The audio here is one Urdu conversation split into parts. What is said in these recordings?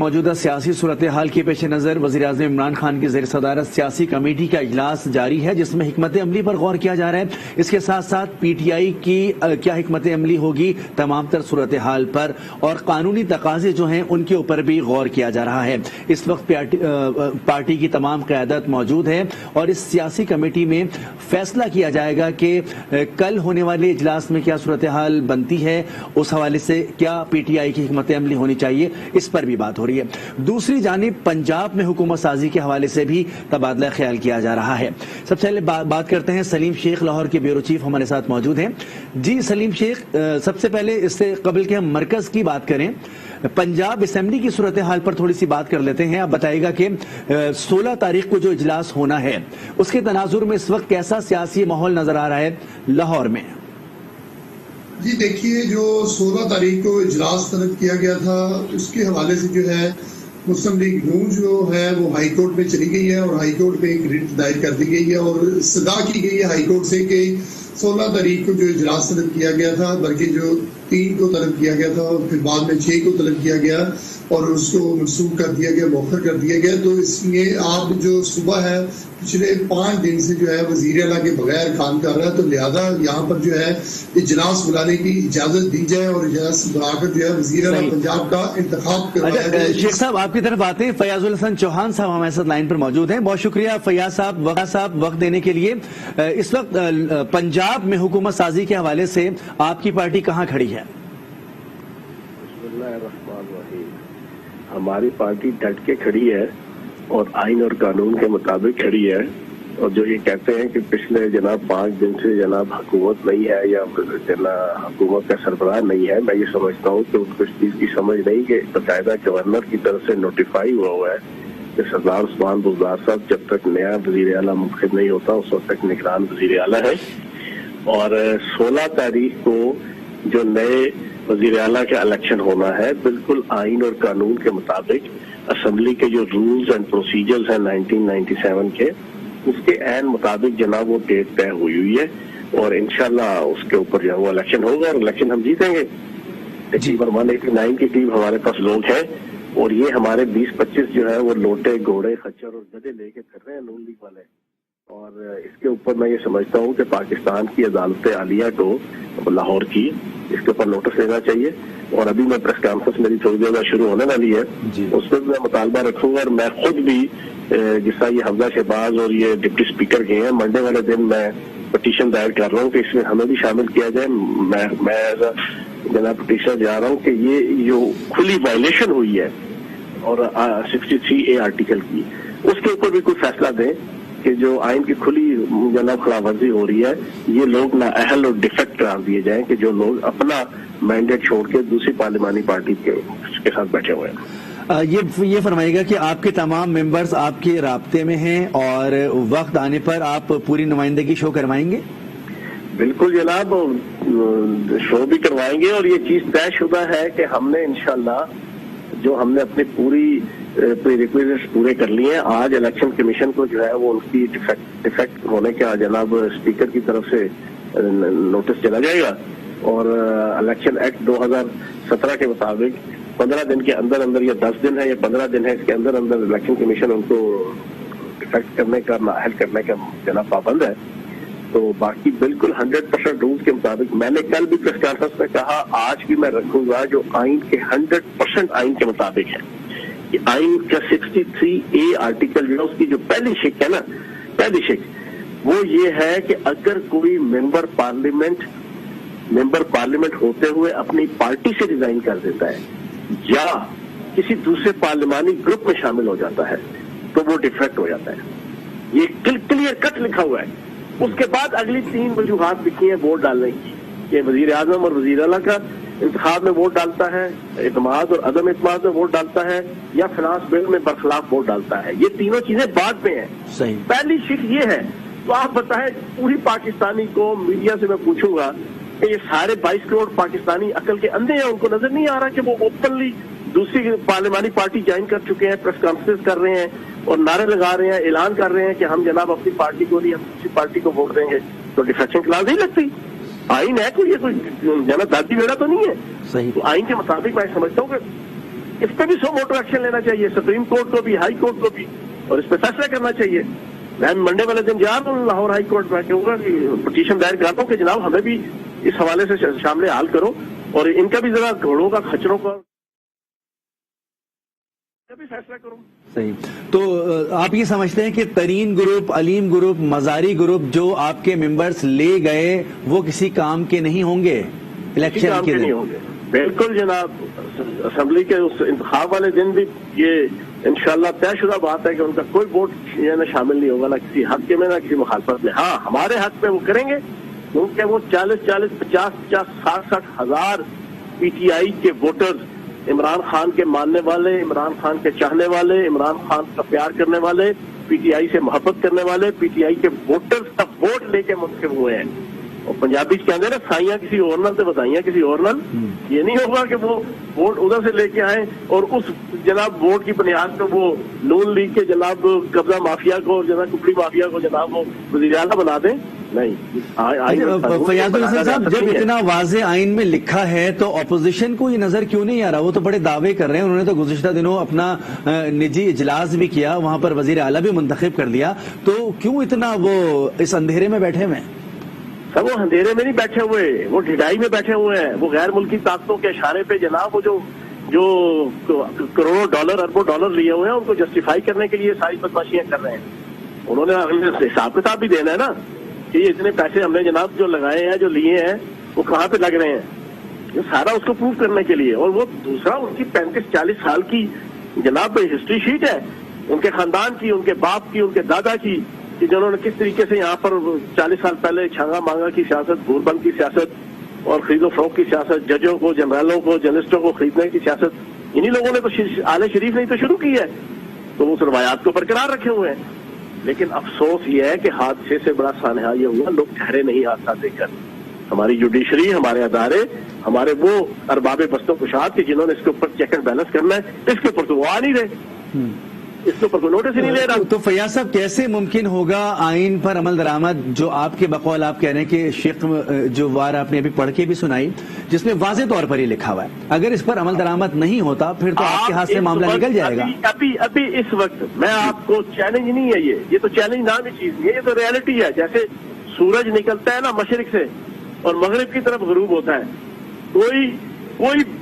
موجودہ سیاسی صورتحال کے پیش نظر وزیراعظم عمران خان کی زیر صدارت سیاسی کمیٹی کا اجلاس جاری ہے جس میں حکمت عملی پر غور کیا جا رہا ہے۔ اس کے ساتھ ساتھ پی ٹی آئی کی کیا حکمت عملی ہوگی تمام تر صورتحال پر اور قانونی تقاضے جو ہیں ان کے اوپر بھی غور کیا جا رہا ہے۔ اس وقت پارٹی کی تمام قیادت موجود ہے اور اس سیاسی کمیٹی میں فیصلہ کیا جائے گا کہ کل ہونے والے اجلاس میں کیا صورتحال بنتی ہے، اس حوالے سے کیا پی ٹی آئی کی حکمت عملی ہونی چاہیے، اس پر بھی بات ہو رہی ہے۔ دوسری جانب پنجاب میں حکومت سازی کے حوالے سے بھی تبادلہ خیال کیا جا رہا ہے۔ سب سے پہلے بات کرتے ہیں سلیم شیخ، لاہور کے بیورو چیف ہمارے ساتھ موجود ہیں۔ جی سلیم شیخ، سب سے پہلے اس سے قبل کہ ہم مرکز کی بات کریں، پنجاب اسمبلی کی صورتحال پر تھوڑی سی بات کر لیتے ہیں۔ آپ بتائیے گا کہ 16 تاریخ کو جو اجلاس ہونا ہے اس کے تناظر میں اس وقت کیسا سیاسی ماحول نظر آ رہا ہے لاہور میں؟ جی دیکھیے، جو 16 تاریخ کو اجلاس طلب کیا گیا تھا اس کے حوالے سے جو ہے مسلم لیگ نون جو ہے وہ ہائی کورٹ میں چلی گئی ہے اور ہائی کورٹ میں ایک ریٹ دائر کر دی گئی ہے اور صدا کی گئی ہے ہائی کورٹ سے کہ 16 تاریخ کو جو اجلاس طلب کیا گیا تھا، بلکہ جو 3 کو طلب کیا گیا تھا اور پھر بعد میں 6 کو طلب کیا گیا اور اس کو منسوخ کر دیا گیا، مؤخر کر دیا گیا۔ تو اس میں آپ جو صبح ہے پچھلے 5 دن سے جو ہے وزیر اعلیٰ کے بغیر کام کر رہا ہے، تو لہذا یہاں پر جو ہے اجلاس بلانے کی اجازت دی جائے اور اجلاس بلا کر جو ہے وزیر اعلیٰ پنجاب کا انتخاب کروایا جائے۔ شیخ صاحب آپ کی طرف آتے ہیں، فیاض الحسن چوہان صاحب ہمارے ساتھ لائن پر موجود ہیں۔ بہت شکریہ فیاض صاحب وقت دینے کے لیے۔ اس وقت پنجاب میں حکومت سازی کے حوالے سے آپ کی پارٹی کہاں کھڑی ہے؟ بسم اللہ الرحمن الرحیم۔ ہماری پارٹی ڈٹ کے کھڑی ہے اور آئین اور قانون کے مطابق کھڑی ہے، اور جو یہ کہتے ہیں کہ پچھلے جناب 5 دن سے جناب حکومت نہیں ہے یا حکومت کا سربراہ نہیں ہے، میں یہ سمجھتا ہوں کہ ان کو اس چیز کی سمجھ نہیں کہ باقاعدہ گورنر کی طرف سے نوٹیفائی ہوا ہے کہ سردار عثمان بزدار صاحب جب تک نیا وزیر اعلیٰ منتخب نہیں ہوتا اس وقت تک نگران وزیر اعلیٰ ہے، اور 16 تاریخ کو جو نئے وزیر اعلیٰ کا الیکشن ہونا ہے بالکل آئین اور قانون کے مطابق، اسمبلی کے جو رولز اینڈ پروسیجرز ہیں 1997 کے، اس کے عین مطابق جناب وہ ڈیٹ طے ہوئی ہے اور انشاءاللہ اس کے اوپر جو ہے وہ الیکشن ہوگا اور الیکشن ہم جیتیں گے۔ تقریباً 189 کی ٹیم ہمارے پاس لوگ ہیں اور یہ ہمارے 20-25 جو ہے وہ لوٹے گھوڑے خچر اور گدھے لے کے پھر رہے ہیں نون لیگ والے، اور اس کے اوپر میں یہ سمجھتا ہوں کہ پاکستان کی عدالت عالیہ کو لاہور کی اس کے اوپر نوٹس لینا چاہیے، اور ابھی میں پریس کانفرنس میری تھوڑی دیر میں شروع ہونے والی ہے، اس میں میں مطالبہ رکھوں گا، اور میں خود بھی جس طرح یہ حمزہ شہباز اور یہ ڈپٹی اسپیکر گئے ہیں منڈے والے دن میں پٹیشن دائر کر رہا ہوں کہ اس میں ہمیں بھی شامل کیا جائے۔ میں ایز اے جناب پٹیشنر جا رہا ہوں کہ یہ جو کھلی وائلیشن ہوئی ہے اور 63A آرٹیکل کی، اس کے اوپر بھی کوئی فیصلہ دیں کہ جو آئین کی کھلی جناب خلاف ورزی ہو رہی ہے یہ لوگ نااہل اور ڈیفیکٹ قرار دیے جائیں کہ جو لوگ اپنا مینڈیٹ چھوڑ کے دوسری پارلیمانی پارٹی کے ساتھ بیٹھے ہوئے ہیں۔ یہ فرمائے گا کہ آپ کے تمام ممبرز آپ کے رابطے میں ہیں اور وقت آنے پر آپ پوری نمائندگی شو کروائیں گے؟ بالکل جناب، شو بھی کروائیں گے، اور یہ چیز طے شدہ ہے کہ ہم نے انشاءاللہ جو ہم نے اپنی پوری ریکویزٹس پورے کر لیے ہیں، آج الیکشن کمیشن کو جو ہے وہ ان کی ڈیفیکٹ ہونے کا جناب اسپیکر کی طرف سے نوٹس چلا جائے گا، اور الیکشن ایکٹ 2017 کے مطابق 15 دن کے اندر اندر یا 10 دن ہے یا 15 دن ہے، اس کے اندر اندر الیکشن کمیشن ان کو ڈیفیکٹ کرنے کا نااہل کرنے کا جناب پابند ہے۔ تو باقی بالکل 100% رولز کے مطابق، میں نے کل بھی پریس کانفرنس میں کہا، آج بھی میں رکھوں گا جو آئین کے 100% آئین کے مطابق ہے کہ آئین کا 63A آرٹیکل جو ہے اس کی جو پہلی شق ہے نا، پہلی شق وہ یہ ہے کہ اگر کوئی ممبر پارلیمنٹ ہوتے ہوئے اپنی پارٹی سے ریزائن کر دیتا ہے یا کسی دوسرے پارلیمانی گروپ میں شامل ہو جاتا ہے تو وہ ڈیفیکٹ ہو جاتا ہے، یہ کلیئر کٹ لکھا ہوا ہے۔ اس کے بعد اگلی 3 وجوہات لکھی ہیں ووٹ ڈالنے کی، کہ وزیر اعظم اور وزیر اعلیٰ کا انتخاب میں ووٹ ڈالتا ہے، اعتماد اور عدم اعتماد میں ووٹ ڈالتا ہے، یا فنانس بل میں برخلاف ووٹ ڈالتا ہے۔ یہ تینوں چیزیں بعد میں ہیں۔ صحیح۔ پہلی شک یہ ہے، تو آپ بتائیں پوری پاکستانی کو، میڈیا سے میں پوچھوں گا کہ یہ سارے 22 کروڑ پاکستانی عقل کے اندھے ہیں، ان کو نظر نہیں آ رہا کہ وہ اوپنلی دوسری پارلیمانی پارٹی جوائن کر چکے ہیں، پریس کانفرنس کر رہے ہیں اور نعرے لگا رہے ہیں، اعلان کر رہے ہیں کہ ہم جناب اپنی پارٹی کو نہیں، ہم دوسری پارٹی کو ووٹ دیں گے، تو ڈیفیکشن کلاس نہیں لگتی؟ آئین ہے کوئی، یہ کوئی جناب دادی بیڑا تو نہیں ہے۔ صحیح۔ تو آئین کے مطابق میں سمجھتا ہوں کہ اس پہ بھی سو موٹو ایکشن لینا چاہیے، سپریم کورٹ کو بھی، ہائی کورٹ کو بھی، اور اس پہ فیصلہ کرنا چاہیے. میں منڈے والے دن جا رہا ہوں لاہور ہائی کورٹ میں، کہوں گا کہ پٹیشن دائر کرتا ہوں کہ جناب ہمیں بھی اس حوالے سے شامل حال کرو، اور ان کا بھی ذرا گھوڑوں کا کھچروں کا بھی فیصلہ کرو. صحیح. تو آپ یہ سمجھتے ہیں کہ ترین گروپ، علیم گروپ، مزاری گروپ جو آپ کے ممبرز لے گئے وہ کسی کام کے نہیں ہوں گے الیکشن کے نہیں دن؟ ہوں گے. بالکل جناب، اسمبلی کے اس انتخاب والے دن بھی یہ انشاءاللہ طے شدہ بات ہے کہ ان کا کوئی ووٹ شامل نہیں ہوگا، نہ کسی حق کے میں نہ کسی مخالفت میں. ہاں ہمارے حق میں وہ کریں گے، کیونکہ وہ 40 50 60 ہزار پی ٹی آئی کے ووٹرز، عمران خان کے ماننے والے، عمران خان کے چاہنے والے، عمران خان کا پیار کرنے والے، پی ٹی آئی سے محبت کرنے والے، پی ٹی آئی کے ووٹرز تک ووٹ لے کے منتخب ہوئے ہیں. اور پنجابی کہتے ہیں نا، سائیاں کسی اور نل تو بتائیاں کسی اور نل. یہ نہیں ہوگا کہ وہ ووٹ ادھر سے لے کے آئیں اور اس جناب ووٹ کی بنیاد پہ وہ نون لیگ کے جناب قبضہ مافیا کو، جناب کپڑی مافیا کو جناب وہ وزیر اعلیٰ بنا دیں. نہیں. فیاض الحسن صاحب، جب اتنا واضح آئین میں لکھا ہے تو اپوزیشن کو یہ نظر کیوں نہیں آ رہا؟ وہ تو بڑے دعوے کر رہے ہیں، انہوں نے تو گزشتہ دنوں اپنا نجی اجلاس بھی کیا، وہاں پر وزیر اعلیٰ بھی منتخب کر دیا، تو کیوں اتنا وہ اس اندھیرے میں بیٹھے ہوئے ہیں؟ سب وہ اندھیرے میں نہیں بیٹھے ہوئے، وہ ڈھڈائی میں بیٹھے ہوئے ہیں. وہ غیر ملکی طاقتوں کے اشارے پہ جناب وہ جو کروڑوں ڈالر، اربوں ڈالر لیے ہوئے ہیں، ان کو جسٹیفائی کرنے کے لیے ساری بدماشیاں کر رہے ہیں. انہوں نے حساب کتاب بھی دینا ہے نا کہ یہ اتنے پیسے ہم نے جناب جو لگائے ہیں، جو لیے ہیں، وہ کہاں پہ لگ رہے ہیں. یہ سارا اس کو پروف کرنے کے لیے. اور وہ دوسرا ان کی 35-40 سال کی جناب ہسٹری شیٹ ہے، ان کے خاندان کی، ان کے باپ کی، ان کے دادا کی، کہ جنہوں نے کس طریقے سے یہاں پر 40 سال پہلے چھانگا مانگا کی سیاست، گور بند کی سیاست اور خرید و فروخت کی سیاست، ججوں کو، جنرلوں کو، جرنلسٹوں کو خریدنے کی سیاست انہی لوگوں نے تو آل شریف نے تو شروع کی ہے. تو وہ روایات کو برقرار رکھے ہوئے ہیں. لیکن افسوس یہ ہے کہ حادثے سے بڑا سانحہ یہ ہوا، لوگ ٹھہرے نہیں حادثہ دیکھ کر. ہماری جوڈیشری، ہمارے ادارے، ہمارے وہ ارباب بستوں کشاد کہ جنہوں نے اس کے اوپر چیک اینڈ بیلنس کرنا ہے، اس کے اوپر تو وہ آ نہیں رہے، اس کے اوپر کوئی نوٹس ہی نہیں لے رہا. تو فیاض صاحب، کیسے ممکن ہوگا آئین پر عمل درآمد، جو آپ کے بقول آپ کہہ رہے ہیں کہ شیخ جو وار آپ نے ابھی پڑھ کے بھی سنائی، جس میں واضح طور پر یہ لکھا ہوا ہے، اگر اس پر عمل درآمد نہیں ہوتا پھر تو آپ کے ہاتھ سے معاملہ نکل جائے گا. ابھی اس وقت میں آپ کو چیلنج نہیں ہے، یہ تو چیلنج نام کی چیز نہیں ہے، یہ تو ریالٹی ہے. جیسے سورج نکلتا ہے نا مشرق سے اور مغرب کی طرف غروب ہوتا ہے، کوئی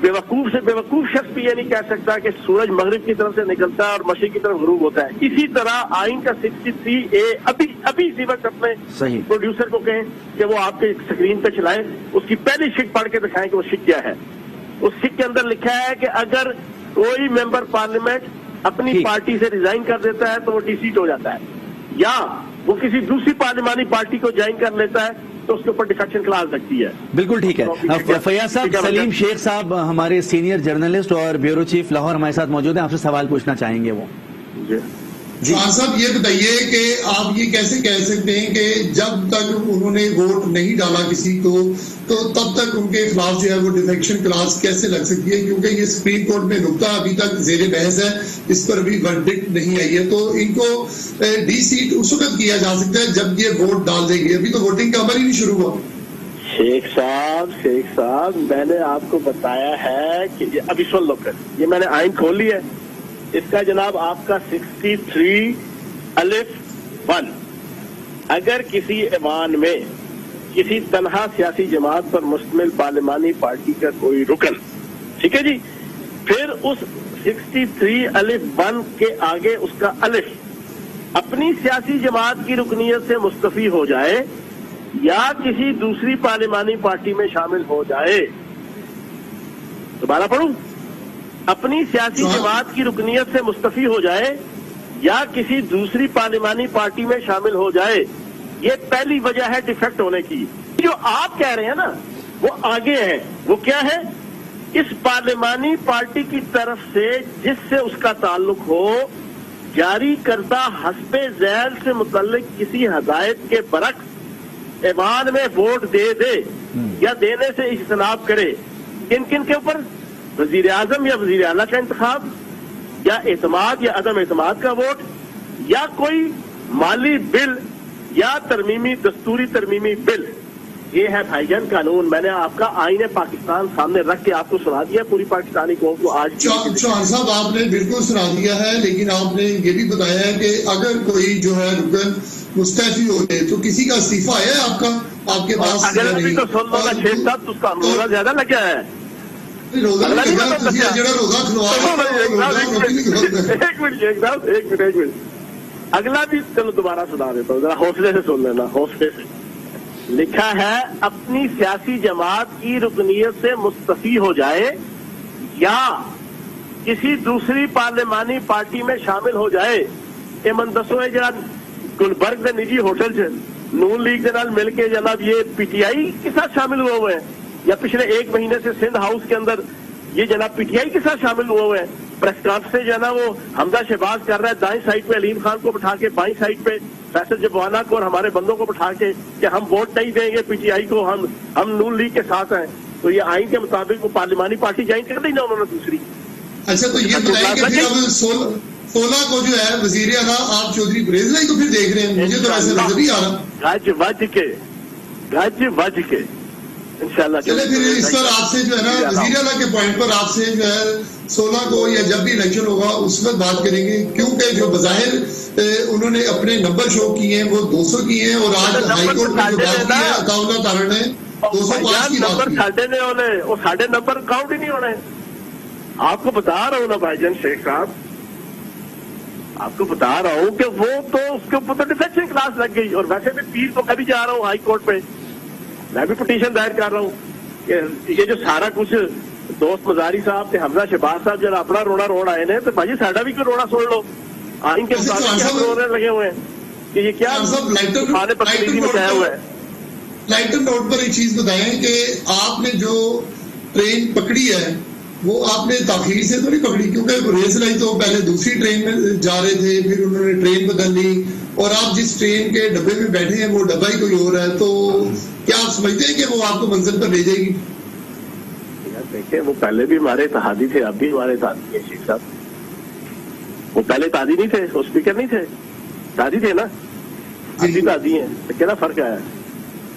بیوقوف سے بیوقوف شخص بھی یہ نہیں کہہ سکتا کہ سورج مغرب کی طرف سے نکلتا ہے اور مشرق کی طرف غروب ہوتا ہے. اسی طرح آئین کا 63A ابھی اسی وقت اپنے پروڈیوسر کو کہیں کہ وہ آپ کے اسکرین پہ چلائیں، اس کی پہلی شک پڑھ کے دکھائیں کہ وہ شک کیا ہے. اس شک کے اندر لکھا ہے کہ اگر کوئی ممبر پارلیمنٹ اپنی پارٹی سے ریزائن کر دیتا ہے تو وہ ڈی سیٹ ہو جاتا ہے، یا وہ کسی دوسری پارلیمانی پارٹی کو جوائن کر لیتا ہے تو اس کے اوپر ڈیفیکشن کلاس لگتی ہے. بالکل ٹھیک ہے. فیاض صاحب، سلیم شیخ صاحب ہمارے سینئر جرنلسٹ اور بیورو چیف لاہور ہمارے ساتھ موجود ہیں، آپ سے سوال پوچھنا چاہیں گے وہ. شاہ صاحب یہ بتائیے کہ آپ یہ کیسے کہہ سکتے ہیں کہ جب تک انہوں نے ووٹ نہیں ڈالا کسی کو تو تب تک ان کے خلاف جو ہے وہ ڈیفیکشن کلاس کیسے لگ سکتی ہے؟ کیونکہ یہ سپریم کورٹ میں نقطہ ابھی تک زیر بحث ہے، اس پر ابھی ورڈکٹ نہیں آئی ہے. تو ان کو ڈی سیٹ اس وقت کیا جا سکتا ہے جب یہ ووٹ ڈال دیں گے، ابھی تو ووٹنگ کا عمل ہی نہیں شروع ہوا. شیخ صاحب میں نے آپ کو بتایا ہے کہ ابھی سن لو کر، یہ میں نے آئین کھول لی ہے، اس کا جناب آپ کا 63(1) اگر کسی ایوان میں کسی تنہا سیاسی جماعت پر مشتمل پارلیمانی پارٹی کا کوئی رکن، ٹھیک ہے جی، پھر اس 63(1) کے آگے اس کا الف اپنی سیاسی جماعت کی رکنیت سے مستعفی ہو جائے یا کسی دوسری پارلیمانی پارٹی میں شامل ہو جائے. دوبارہ پڑھوں، اپنی سیاسی جماعت کی رکنیت سے مستعفی ہو جائے یا کسی دوسری پارلیمانی پارٹی میں شامل ہو جائے، یہ پہلی وجہ ہے ڈیفیکٹ ہونے کی. جو آپ کہہ رہے ہیں نا وہ آگے ہے، وہ کیا ہے؟ اس پارلیمانی پارٹی کی طرف سے جس سے اس کا تعلق ہو جاری کردہ حسب ذیل سے متعلق کسی ہدایت کے برعکس ایوان میں ووٹ دے یا دینے سے اجتناب کرے. کن کن کے اوپر؟ وزیر اعظم یا وزیر اعلیٰ کا انتخاب، یا اعتماد یا عدم اعتماد کا ووٹ، یا کوئی مالی بل یا دستوری ترمیمی بل. یہ ہے بھائی جان قانون. میں نے آپ کا آئین پاکستان سامنے رکھ کے آپ کو سنا دیا پوری پاکستانی قوم کو. آج چوہان صاحب آپ نے بالکل سنا دیا ہے، لیکن آپ نے یہ بھی بتایا ہے کہ اگر کوئی جو ہے رکن مستعفی ہو جائے تو کسی کا استعفیٰ ہے آپ کے پاس؟ اگر ابھی تو سن لو نا شیخ صاحب، اس کا روزہ زیادہ لگا ہے. روزہ روزہ ایک منٹ اگلا بھی چلو دوبارہ سنا دیتا ہوں، ذرا حوصلے سے سن لینا، حوصلے سے. لکھا ہے اپنی سیاسی جماعت کی رکنیت سے مستعفی ہو جائے یا کسی دوسری پارلیمانی پارٹی میں شامل ہو جائے. یہ من دسو ہے جناب گلبرگ کے نجی ہوٹل سے نون لیگ کے نال مل کے جناب یہ پی ٹی آئی کے ساتھ شامل ہوئے ہوئے ہیں، یا پچھلے ایک مہینے سے سندھ ہاؤس کے اندر یہ جناب پی ٹی آئی کے ساتھ شامل ہوئے ہوئے ہیں. پریس کانفرنس سے جو ہے نا وہ حمزہ شہباز کر رہا ہے دائیں سائڈ پہ علیم خان کو بٹھا کے، بائیں سائڈ پہ فیصل جبوانا کو اور ہمارے بندوں کو بٹھا کے کہ ہم ووٹ نہیں دیں گے پی ٹی آئی کو، ہم نون لیگ کے ساتھ ہیں. تو یہ آئین کے مطابق وہ پارلیمانی پارٹی جوائن کر دی نا انہوں نے دوسری. اچھا تو یہ بتائیں کہ پھر اب 16 کو جو ہے وزیر اعلیٰ آپ چودھری پرویز لائی کو پھر دیکھ رہے ہیں؟ مجھے تو ایسا نظر نہیں آ رہا. گج وج کے انشاءاللہ. چلے پھر اس پر آپ سے جو ہے نا وزیر اعلیٰ کے پوائنٹ پر آپ سے جو ہے 16 کو یا جب بھی الیکشن ہوگا اس وقت بات کریں گے، کیونکہ جو بظاہر انہوں نے اپنے نمبر شو کیے ہیں وہ 200 کیے ہیں، اور آج ہائی کورٹ میں جو بات کی ہے عطاءاللہ تارڑ نے 205 کی بات کی. ساڈے نے ہونے وہ ساڈے نمبر کاؤنٹ ہی نہیں ہونے. آپ کو بتا رہا ہوں نا بھائی جان شیخ صاحب، آپ کو بتا رہا ہوں کہ وہ تو اس کے اوپر تو ڈیفیکشن کلاس لگ گئی. اور ویسے بھی پیر کو میں بھی جا رہا ہوں ہائی کورٹ پہ، میں بھی پٹیشن دائر کر رہا ہوں کہ یہ جو سارا کچھ دوست مزاری صاحب تے حمزہ شہباز صاحب جب اپنا رونا روڑ آئے نے تو بھائی ساڈا بھی کوئی رونا سن لو. آئین کے مطابق رونے لگے ہوئے ہیں کہ یہ کیا کھانے بدتمیزی مچایا ہوا ہے. لائٹر نوٹ پر ایک چیز بتائیں کہ آپ نے جو ٹرین پکڑی ہے وہ آپ نے تاخیر سے تو نہیں پکڑی، کیونکہ ریس لائی تو پہلے دوسری ٹرین میں جا رہے تھے، پھر انہوں نے ٹرین بدل لی، اور آپ جس ٹرین کے ڈبے میں بیٹھے ہیں وہ ڈبہ ہی کوئی اور ہے. تو کیا آپ سمجھتے ہیں کہ وہ آپ کو منزل پر لے جائے گی؟ دیکھیں وہ پہلے بھی ہمارے اتحادی تھے، اب بھی ہمارے اتحادی ہیں شیخ صاحب. وہ پہلے اتحادی نہیں تھے، وہ اسپیکر نہیں تھے، اتحادی تھے نا، اب بھی اتحادی ہیں. تو کیا فرق آیا؟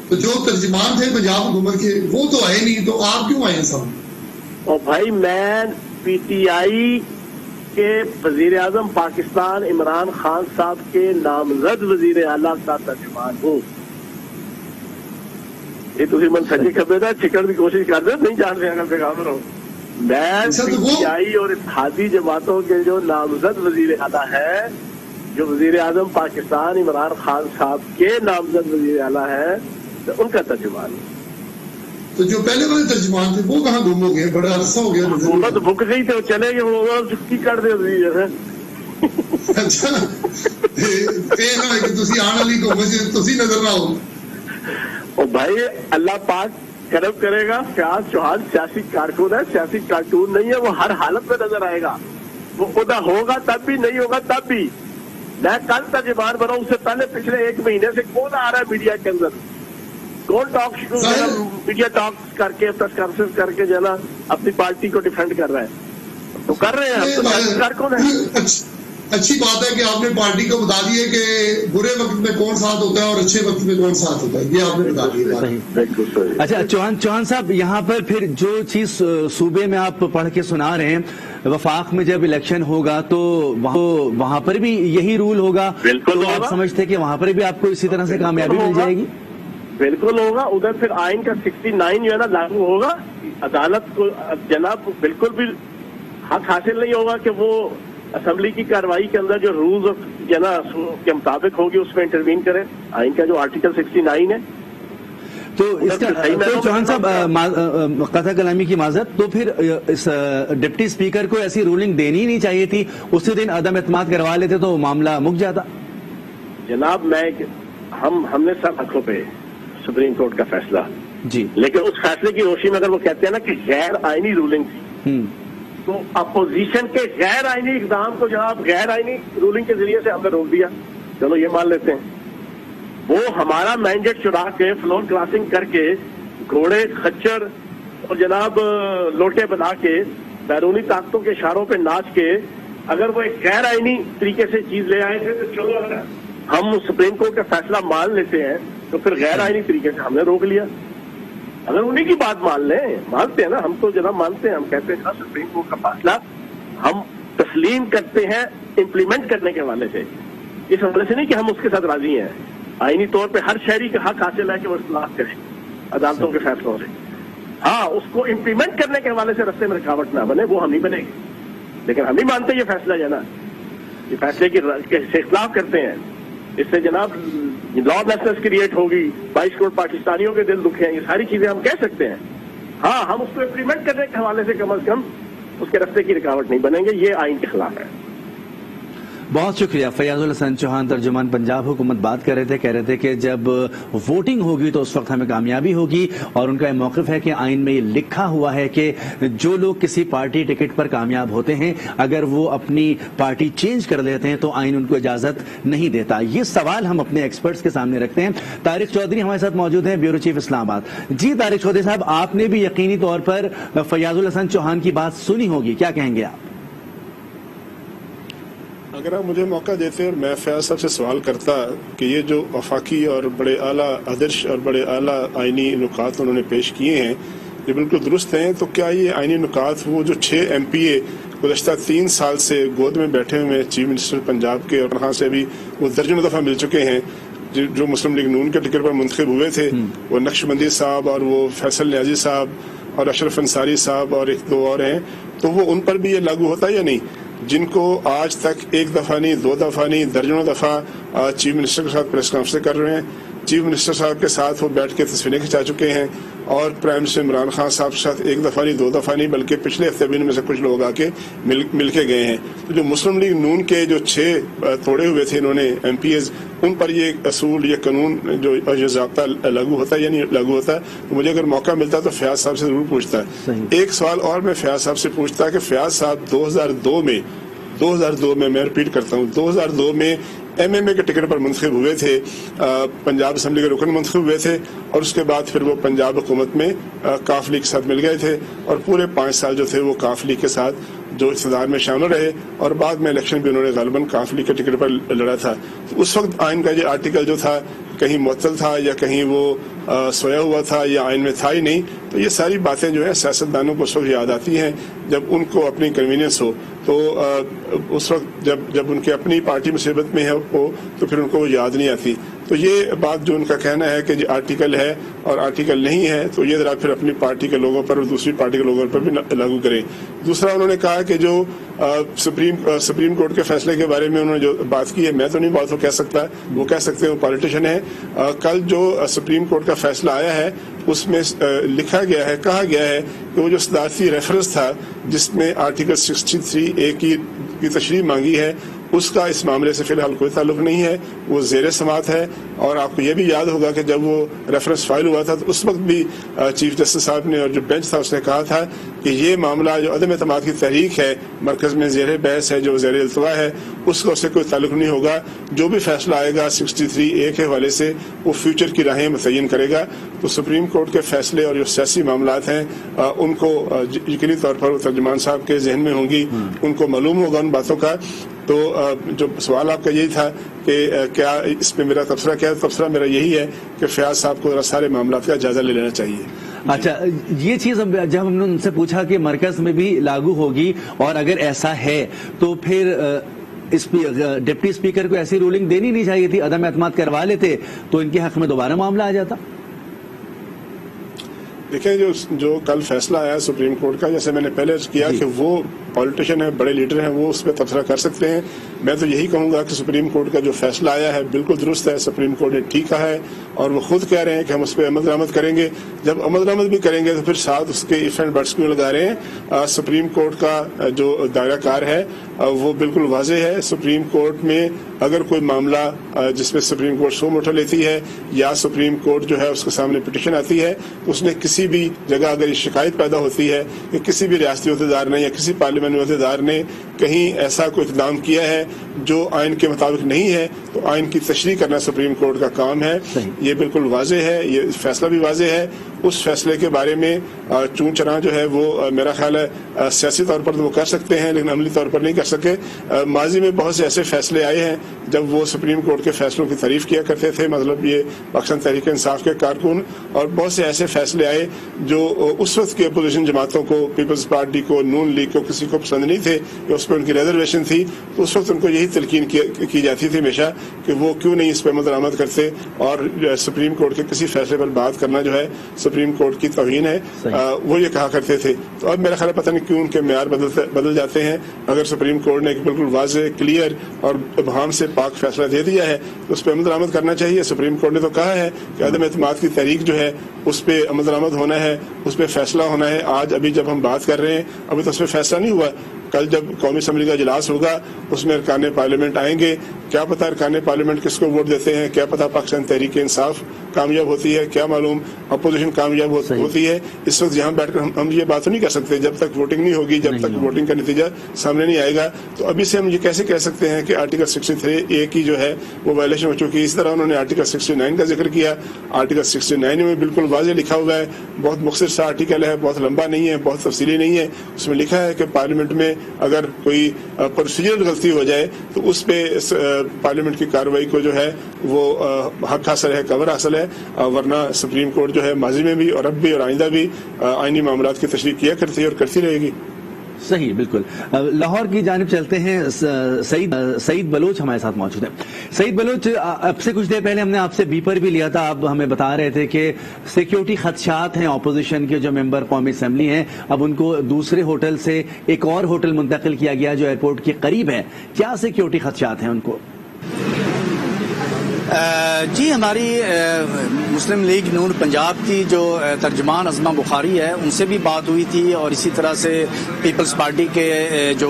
تو جو ترجمان تھے پنجاب حکومت کے وہ تو آئے نہیں، تو آپ کیوں آئے ہیں صاحب؟ اور بھائی میں پی ٹی آئی کے وزیر اعظم پاکستان عمران خان صاحب کے نامزد وزیر اعلیٰ کا ترجمان ہوں. یہ تھی من سچی کبھی تھا چکن کی کوشش کر دیں، نہیں جان رہے اگر بےغام رہو. میں پی ٹی آئی اور اتحادی جماعتوں کے جو نامزد وزیر اعلیٰ ہے، جو وزیر اعظم پاکستان عمران خان صاحب کے نامزد وزیر اعلیٰ ہے، تو ان کا ترجمان ہوں. تو جو پہلے والے ترجمان تھے وہ کہاں گم ہو گئے؟ بڑا عرصہ ہو گیا. حکومت بک گئی تھے، وہ چلے گئے، وہ چھٹی کر دے جیسے. اچھا یہ نہ کہ تسی آنے والی حکومت تسی نظر نہ ہو. اور بھائی اللہ پاک کرم کرے گا. فیاض چوہان سیاسی کارکن ہے، سیاسی کارٹون نہیں ہے. وہ ہر حالت میں نظر آئے گا. وہ خدا ہوگا تب بھی، نہیں ہوگا تب بھی. میں کل ترجمان بنا ہوں، اس سے پہلے پچھلے ایک مہینے سے کون آ رہا ہے میڈیا کے اندر، کون ٹاک میڈیا ٹاک کر کے پریس کانفرنس کر کے جو ہے نا اپنی پارٹی کو ڈیفینڈ کر رہا ہے. تو کر رہے ہیں تو کارکن ہے. اچھی بات ہے کہ آپ نے پارٹی کو بتا دیا کہ برے وقت میں کون ساتھ ہوتا ہے اور اچھے وقت میں کون ساتھ ہوتا ہے، یہ آپ نے بتا دیا. اچھا چوہان صاحب، یہاں پر پھر جو چیز صوبے میں آپ پڑھ کے سنا رہے ہیں، وفاق میں جب الیکشن ہوگا تو وہاں پر بھی یہی رول ہوگا؟ بالکل آپ سمجھتے کہ وہاں پر بھی آپ کو اسی طرح سے کامیابی مل جائے گی؟ بالکل ہوگا. ادھر پھر آئین کا 69 جو ہے نا لاگو ہوگا. عدالت کو جناب بالکل بھی حق حاصل نہیں ہوگا کہ وہ اسمبلی کی کارروائی کے اندر جو رولز جو ہے نا کے مطابق ہوگی اس میں انٹروین کرے. آئین کا جو آرٹیکل 69 ہے. تو اس کا تو چوہان صاحب قطع کلامی کی معذرت، تو پھر اس ڈپٹی اسپیکر کو ایسی رولنگ دینی ہی نہیں چاہیے تھی، اسی دن عدم اعتماد کروا لیتے تو معاملہ مک جاتا. جناب میں ہم نے سب آنکھوں پہ سپریم کورٹ کا فیصلہ جی، لیکن اس فیصلے کی روشنی میں اگر وہ کہتے ہیں نا کہ غیر آئینی رولنگ تھی، تو اپوزیشن کے غیر آئینی اقدام کو جناب غیر آئینی رولنگ کے ذریعے سے ہم نے روک دیا. چلو یہ مان لیتے ہیں. وہ ہمارا مینڈیٹ چرا کے فلور کراسنگ کر کے گھوڑے خچر اور جناب لوٹے بنا کے بیرونی طاقتوں کے اشاروں پہ ناچ کے اگر وہ ایک غیر آئینی طریقے سے چیز لے آئے تھے، تو چلو اگر ہم سپریم کورٹ کا فیصلہ مان لیتے ہیں تو پھر غیر آئینی طریقے سے ہم نے روک لیا. اگر انہیں کی بات مان لیں, مانتے ہیں نا, ہم تو جناب مانتے ہیں, ہم کہتے ہیں سپریم کورٹ کا فیصلہ ہم تسلیم کرتے ہیں امپلیمنٹ کرنے کے حوالے سے, اس حوالے سے نہیں کہ ہم اس کے ساتھ راضی ہیں. آئینی طور پہ ہر شہری کا حق حاصل ہے کہ وہ اختلاف کرے عدالتوں کے فیصلوں سے. ہاں, اس کو امپلیمنٹ کرنے کے حوالے سے رستے میں رکاوٹ نہ بنے, وہ ہم نہیں بنے گے. لیکن ہم نہیں مانتے یہ فیصلہ جو ہے نا, یہ فیصلے سے اختلاف کرتے ہیں. اس سے جناب لا لیسنس کریٹ ہوگی, 22 کروڑ پاکستانیوں کے دل دکھے ہیں, یہ ساری چیزیں ہم کہہ سکتے ہیں. ہاں, ہم اس کو امپلیمنٹ کرنے کے حوالے سے کم از کم اس کے رستے کی رکاوٹ نہیں بنیں گے. یہ آئین کے خلاف ہے. بہت شکریہ. فیاض الحسن چوہان, ترجمان پنجاب حکومت, بات کر رہے تھے, کہہ رہے تھے کہ جب ووٹنگ ہوگی تو اس وقت ہمیں کامیابی ہوگی, اور ان کا یہ موقف ہے کہ آئین میں یہ لکھا ہوا ہے کہ جو لوگ کسی پارٹی ٹکٹ پر کامیاب ہوتے ہیں اگر وہ اپنی پارٹی چینج کر لیتے ہیں تو آئین ان کو اجازت نہیں دیتا. یہ سوال ہم اپنے ایکسپرٹس کے سامنے رکھتے ہیں. طارق چودھری ہمارے ساتھ موجود ہیں, بیورو چیف اسلام آباد. جی طارق چودھری صاحب, آپ نے بھی یقینی طور پر فیاض الحسن چوہان کی بات سنی ہوگی, کیا کہیں گے آپ؟ اگر آپ مجھے موقع دیتے اور میں فیاض صاحب سے سوال کرتا کہ یہ جو وفاقی اور بڑے اعلیٰ آدرش اور بڑے اعلیٰ آئینی نکات انہوں نے پیش کیے ہیں یہ بالکل درست ہیں, تو کیا یہ آئینی نکات وہ جو 6 MP گزشتہ 3 سال سے گود میں بیٹھے ہوئے چیف منسٹر پنجاب کے, اور وہاں سے بھی وہ درجنوں دفعہ مل چکے ہیں, جو مسلم لیگ نون کے ٹکٹ پر منتخب ہوئے تھے, وہ نقش بندی صاحب اور وہ فیصل نیازی صاحب اور اشرف انصاری صاحب اور 1-2 اور ہیں, تو وہ ان پر بھی یہ لاگو ہوتا ہے یا نہیں؟ جن کو آج تک 1 دفعہ نہیں, 2 دفعہ نہیں, درجنوں دفعہ چیف منسٹر کے ساتھ پریس کانفرنس کر رہے ہیں. چیف منسٹر صاحب کے ساتھ وہ بیٹھ کے تصویریں کھنچا چکے ہیں, اور پرائم منسٹر عمران خان صاحب کے ساتھ 1 دفعہ نہیں, 2 دفعہ نہیں, بلکہ پچھلے ہفتے بھی ان میں سے کچھ لوگ آ کے مل کے گئے ہیں. تو جو مسلم لیگ نون کے جو 6 توڑے ہوئے تھے انہوں نے MPs, ان پر یہ اصول, یہ قانون, جو یہ ضابطہ لاگو ہوتا ہے یا نہیں لاگو ہوتا ہے؟ تو مجھے اگر موقع ملتا تو فیاض صاحب سے ضرور پوچھتا ہے. ایک سوال اور میں فیاض صاحب سے پوچھتا کہ فیاض صاحب 2002 میں میں ریپیٹ کرتا ہوں, 2002 میں MMA کے ٹکٹ پر منتخب ہوئے تھے, پنجاب اسمبلی کے رکن منتخب ہوئے تھے, اور اس کے بعد پھر وہ پنجاب حکومت میں کاف لیگ کے ساتھ مل گئے تھے, اور پورے 5 سال جو تھے وہ کاف لیگ کے ساتھ جو اقتدار میں شامل رہے, اور بعد میں الیکشن بھی انہوں نے غالباً کاف لیگ کے ٹکٹ پر لڑا تھا. تو اس وقت آئین کا یہ آرٹیکل جو تھا کہیں معطل تھا یا کہیں وہ سویا ہوا تھا یا آئین میں تھا ہی نہیں. تو یہ ساری باتیں جو ہیں سیاستدانوں کو اس وقت یاد آتی ہیں جب ان کو اپنی کنوینئنس ہو, تو اس وقت جب ان کی اپنی پارٹی مصیبت میں ہو تو پھر ان کو وہ یاد نہیں آتی. تو یہ بات جو ان کا کہنا ہے کہ یہ آرٹیکل ہے اور آرٹیکل نہیں ہے, تو یہ ذرا پھر اپنی پارٹی کے لوگوں پر اور دوسری پارٹی کے لوگوں پر بھی لاگو کریں. دوسرا انہوں نے کہا کہ جو سپریم کورٹ کے فیصلے کے بارے میں انہوں نے جو بات کی ہے, میں تو نہیں بات وہ کہہ سکتا, وہ کہہ سکتے ہیں, وہ پالیٹیشین ہے. کل جو سپریم کورٹ کا فیصلہ آیا ہے اس میں لکھا گیا ہے, کہا گیا ہے کہ وہ جو صدارتی ریفرنس تھا جس میں آرٹیکل 63A کی تشریح مانگی ہے, اس کا اس معاملے سے فی الحال کوئی تعلق نہیں ہے, وہ زیر سماعت ہے. اور آپ کو یہ بھی یاد ہوگا کہ جب وہ ریفرنس فائل ہوا تھا تو اس وقت بھی چیف جسٹس صاحب نے اور جو بینچ تھا اس نے کہا تھا کہ یہ معاملہ جو عدم اعتماد کی تحریک ہے, مرکز میں زیر بحث ہے, جو زیر التوا ہے, اس کا اس سے کوئی تعلق نہیں ہوگا. جو بھی فیصلہ آئے گا 63A کے حوالے سے وہ فیوچر کی راہیں متعین کرے گا. تو سپریم کورٹ کے فیصلے اور جو سیاسی معاملات ہیں ان کو یقینی طور پر ترجمان صاحب کے ذہن میں ہوں گی, ان کو معلوم ہوگا ان باتوں کا. تو جو سوال آپ کا یہی تھا کہ کیا اس میں میرا تبصرہ کیا ہے, تبصرہ میرا یہی ہے کہ فیاض صاحب کو سارے معاملات کا جائزہ لے لینا چاہیے. اچھا, یہ چیز جب ہم نے ان سے پوچھا کہ مرکز میں بھی لاگو ہوگی اور اگر ایسا ہے تو پھر ڈپٹی اسپیکر کو ایسی رولنگ دینی نہیں چاہیے تھی, عدم اعتماد کروا لیتے تو ان کے حق میں دوبارہ معاملہ آ جاتا. دیکھیں جو کل فیصلہ آیا سپریم کورٹ کا, جیسے میں نے پہلے کیا کہ وہ پولیٹیشین ہیں, بڑے لیڈر ہیں, وہ اس پہ تبصرہ کر سکتے ہیں. میں تو یہی کہوں گا کہ سپریم کورٹ کا جو فیصلہ آیا ہے بالکل درست ہے, سپریم کورٹ نے ٹھیک کہا ہے, اور وہ خود کہہ رہے ہیں کہ ہم اس پہ عمل درآمد کریں گے. جب عمل درآمد بھی کریں گے تو پھر ساتھ اس کے ایف اینڈ بٹس کیوں لگا رہے ہیں؟ سپریم کورٹ کا جو دائرہ کار ہے وہ بالکل واضح ہے. سپریم کورٹ میں اگر کوئی معاملہ جس میں سپریم کورٹ سو موٹر لیتی ہے یا سپریم کورٹ جو ہے اس کے سامنے پٹیشن آتی ہے, اس نے کسی بھی جگہ اگر یہ شکایت پیدا ہوتی ہے کہ کسی بھی ریاستی عہدیدار نے یا کسی پارلیمنٹ عہدیدار نے کہیں ایسا کوئی اقدام کیا ہے جو آئین کے مطابق نہیں ہے, تو آئین کی تشریح کرنا سپریم کورٹ کا کام ہے. یہ بالکل واضح ہے, یہ فیصلہ بھی واضح ہے. اس فیصلے کے بارے میں چون چرا جو ہے وہ میرا خیال ہے سیاسی طور پر تو وہ کر سکتے ہیں لیکن عملی طور پر نہیں کر سکے. ماضی میں بہت سے ایسے فیصلے آئے ہیں جب وہ سپریم کورٹ کے فیصلوں کی تعریف کیا کرتے تھے, مطلب یہ پاکستان تحریک انصاف کے کارکن, اور بہت سے ایسے فیصلے آئے جو اس وقت کے اپوزیشن جماعتوں کو, پیپلز پارٹی کو, نون لیگ کو, کسی کو پسند نہیں تھے, کہ اس پہ ان کی ریزرویشن تھی. تو اس وقت ان کو یہی تلقین کی جاتی تھی ہمیشہ کہ وہ کیوں نہیں اس پہ عمل درآمد کرتے, اور سپریم کورٹ کے کسی فیصلے پر بات کرنا جو ہے سپریم کورٹ کی توہین ہے, وہ یہ کہا کرتے تھے. تو اب میرا خیال ہے پتہ نہیں کیوں ان کے معیار بدل جاتے ہیں. اگر سپریم کورٹ نے ایک بالکل واضح, کلیئر اور ابہام سے پاک فیصلہ دے دیا ہے تو اس پہ عمل درآمد کرنا چاہیے. سپریم کورٹ نے تو کہا ہے کہ عدم اعتماد کی تحریک جو ہے اس پہ عمل درآمد ہونا ہے, اس پہ فیصلہ ہونا ہے. آج ابھی جب ہم بات کر رہے ہیں ابھی تو اس پہ فیصلہ نہیں ہوا. کل جب قومی اسمبلی کا اجلاس ہوگا اس میں ارکان پارلیمنٹ آئیں گے, کیا پتہ ارکان پارلیمنٹ کس کو ووٹ دیتے ہیں, کیا پتہ پاکستان تحریک انصاف کامیاب ہوتی ہے, کیا معلوم اپوزیشن کامیاب ہوتی ہے. اس وقت یہاں بیٹھ کر ہم یہ بات نہیں کر سکتے جب تک ووٹنگ نہیں ہوگی, جب تک ووٹنگ کا نتیجہ سامنے نہیں آئے گا. تو ابھی سے ہم یہ کیسے کہہ سکتے ہیں کہ آرٹیکل 63A کی جو ہے وہ وائلیشن ہو چکی ہے. اس طرح انہوں نے آرٹیکل 69 کا ذکر کیا. آرٹیکل 69 میں بالکل واضح لکھا ہوا ہے, بہت مختصر سا آرٹیکل ہے, بہت لمبا نہیں ہے, بہت تفصیلی نہیں ہے. اس میں لکھا ہے کہ پارلیمنٹ میں اگر کوئی پروسیجرل غلطی ہو جائے تو اس پہ پارلیمنٹ کی کارروائی کو جو ہے وہ حق حاصل ہے, کور حاصل ہے. ورنہ سپریم کورٹ جو ہے ماضی میں بھی اور اب بھی اور آئندہ بھی آئینی معاملات کی تشریح کیا کرتی ہے اور کرتی رہے گی. صحیح, بالکل. لاہور کی جانب چلتے ہیں. سعید بلوچ ہمارے ساتھ موجود ہیں. سعید بلوچ, اب سے کچھ دیر پہلے ہم نے آپ سے بیپر بھی لیا تھا, آپ ہمیں بتا رہے تھے کہ سیکیورٹی خدشات ہیں اپوزیشن کے جو ممبر قومی اسمبلی ہیں, اب ان کو دوسرے ہوٹل سے ایک اور ہوٹل منتقل کیا گیا جو ایئرپورٹ کے قریب ہے. کیا سیکیورٹی خدشات ہیں ان کو؟ جی, ہماری مسلم لیگ نون پنجاب کی جو ترجمان عظمہ بخاری ہے ان سے بھی بات ہوئی تھی, اور اسی طرح سے پیپلز پارٹی کے جو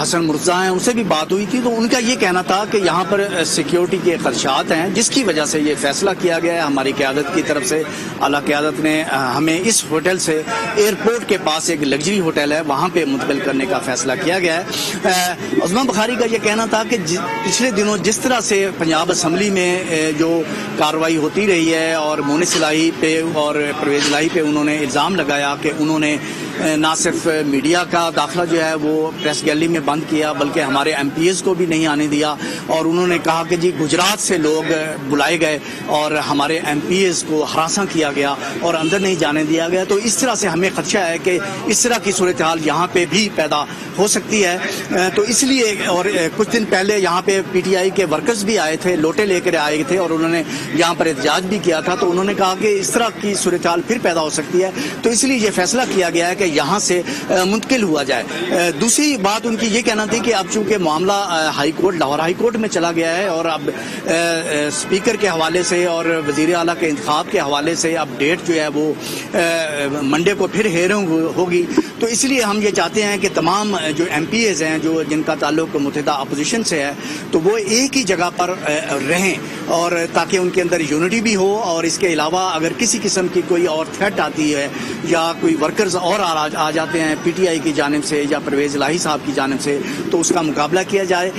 حسن مرزا ہیں ان سے بھی بات ہوئی تھی. تو ان کا یہ کہنا تھا کہ یہاں پر سیکیورٹی کے خدشات ہیں جس کی وجہ سے یہ فیصلہ کیا گیا ہے. ہماری قیادت کی طرف سے اعلیٰ قیادت نے ہمیں اس ہوٹل سے ایئرپورٹ کے پاس ایک لگژری ہوٹل ہے وہاں پہ منتقل کرنے کا فیصلہ کیا گیا ہے. عظمہ بخاری کا یہ کہنا تھا کہ پچھلے دنوں جس طرح سے پنجاب اسمبلی میں جو کارروائی ہوتی رہی ہے اور مونس الہی پہ اور پرویز الہی پہ انہوں نے الزام لگایا کہ انہوں نے نہ صرف میڈیا کا داخلہ جو ہے وہ پریس گیلری میں بند کیا بلکہ ہمارے ایم پی ایز کو بھی نہیں آنے دیا, اور انہوں نے کہا کہ جی گجرات سے لوگ بلائے گئے اور ہمارے ایم پی ایز کو ہراساں کیا گیا اور اندر نہیں جانے دیا گیا. تو اس طرح سے ہمیں خدشہ ہے کہ اس طرح کی صورتحال یہاں پہ بھی پیدا ہو سکتی ہے. تو اس لیے, اور کچھ دن پہلے یہاں پہ پی ٹی آئی کے ورکرز بھی آئے تھے, لوٹے لے کر آئے تھے اور انہوں نے یہاں پر احتجاج بھی کیا تھا. تو انہوں نے کہا کہ اس طرح کی صورتحال پھر پیدا ہو سکتی ہے, تو اس لیے یہ فیصلہ کیا گیا ہے کہ یہاں سے منتقل ہوا جائے. دوسری بات ان کی یہ کہنا تھی کہ اب چونکہ معاملہ high court, Lahore high court میں چلا گیا ہے اور اب اسپیکر کے حوالے سے اور وزیر اعلیٰ کے انتخاب کے حوالے سے اب ڈیٹ جو ہے وہ منڈے کو پھر ہیئرنگ ہوگی. تو اس لیے ہم یہ چاہتے ہیں کہ تمام جو ایم پی ایز ہیں جو جن کا تعلق متحدہ اپوزیشن سے ہے تو وہ ایک ہی جگہ پر رہیں, اور تاکہ ان کے اندر یونٹی بھی ہو. اور اس کے علاوہ اگر کسی قسم کی کوئی اور تھریٹ آتی ہے یا کوئی ورکرز اور آ جاتے ہیں پی ٹی آئی کی جانب سے یا پرویز الہی صاحب کی جانب سے تو اس کا مقابلہ کیا جائے.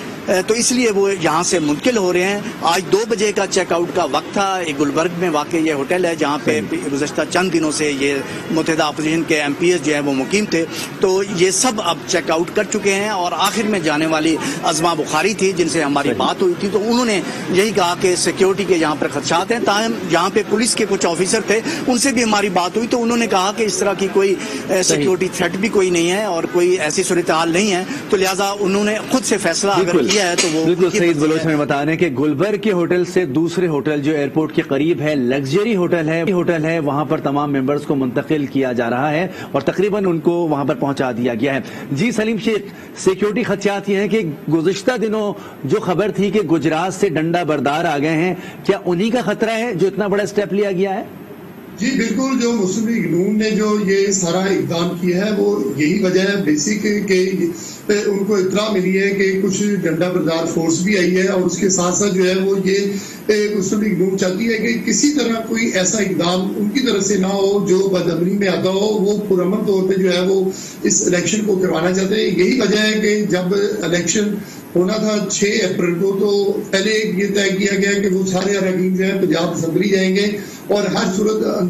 تو اس لیے وہ یہاں سے منتقل ہو رہے ہیں. آج 2 بجے کا چیک آؤٹ کا وقت تھا. گلبرگ میں واقع یہ ہوٹل ہے جہاں پہ گزشتہ چند دنوں سے یہ متحدہ اپوزیشن کے ایم پی ایس جو ہے وہ مقیم تھے. تو یہ سب اب چیک آؤٹ کر چکے ہیں, اور آخر میں جانے والی عظمہ بخاری تھی جن سے ہماری بات ہوئی تھی, تو انہوں نے یہی کہا کہ سیکیورٹی کے یہاں پر خدشات ہیں. تاہم یہاں پہ پولیس کے کچھ آفیسر تھے, ان سے بھی ہماری بات ہوئی تو انہوں نے کہا کہ اس طرح کی کوئی سیکیورٹی تھریٹ بھی کوئی نہیں ہے اور کوئی ایسی صورتحال نہیں ہے. تو لہٰذا انہوں نے خود سے فیصلہ اگر کیا ہے تو وہ بالکل. سعید بلوچ ہمیں بتا رہے ہیں کہ گلبرگ کے ہوٹل سے دوسرے ہوٹل جو ایئرپورٹ کے قریب ہے, لگژری ہوٹل ہے, وہاں پر تمام ممبرز کو منتقل کیا جا رہا ہے اور تقریباً ان کو وہاں پر پہنچا دیا گیا ہے. جی سلیم شیخ, سیکیورٹی خدشات یہ ہیں کہ گزشتہ دنوں جو خبر تھی کہ گجرات سے ڈنڈا بردار آ گئے ہیں, کیا انہی کا خطرہ ہے جو اتنا بڑا اسٹیپ لیا گیا ہے؟ جی بالکل, جو مسلم لیگ نون نے جو یہ سارا اقدام کیا ہے وہ یہی وجہ ہے بیسک کہ ان کو اطلاع ملی ہے کہ کچھ ڈنڈا بردار فورس بھی آئی ہے, اور اس کے ساتھ ساتھ جو ہے وہ یہ مسلم لیگ نون چاہتی ہے کہ کسی طرح کوئی ایسا اقدام ان کی طرف سے نہ ہو جو بدعملی میں آتا ہو. وہ پرامن طور پہ جو ہے وہ اس الیکشن کو کروانا چاہتے ہیں. یہی وجہ ہے کہ جب الیکشن ہونا تھا 6 اپریل کو, تو پہلے یہ طے کیا گیا کہ وہ سارے اراکین جو ہیں پنجاب اسمبلی جائیں گے اور ہر صورت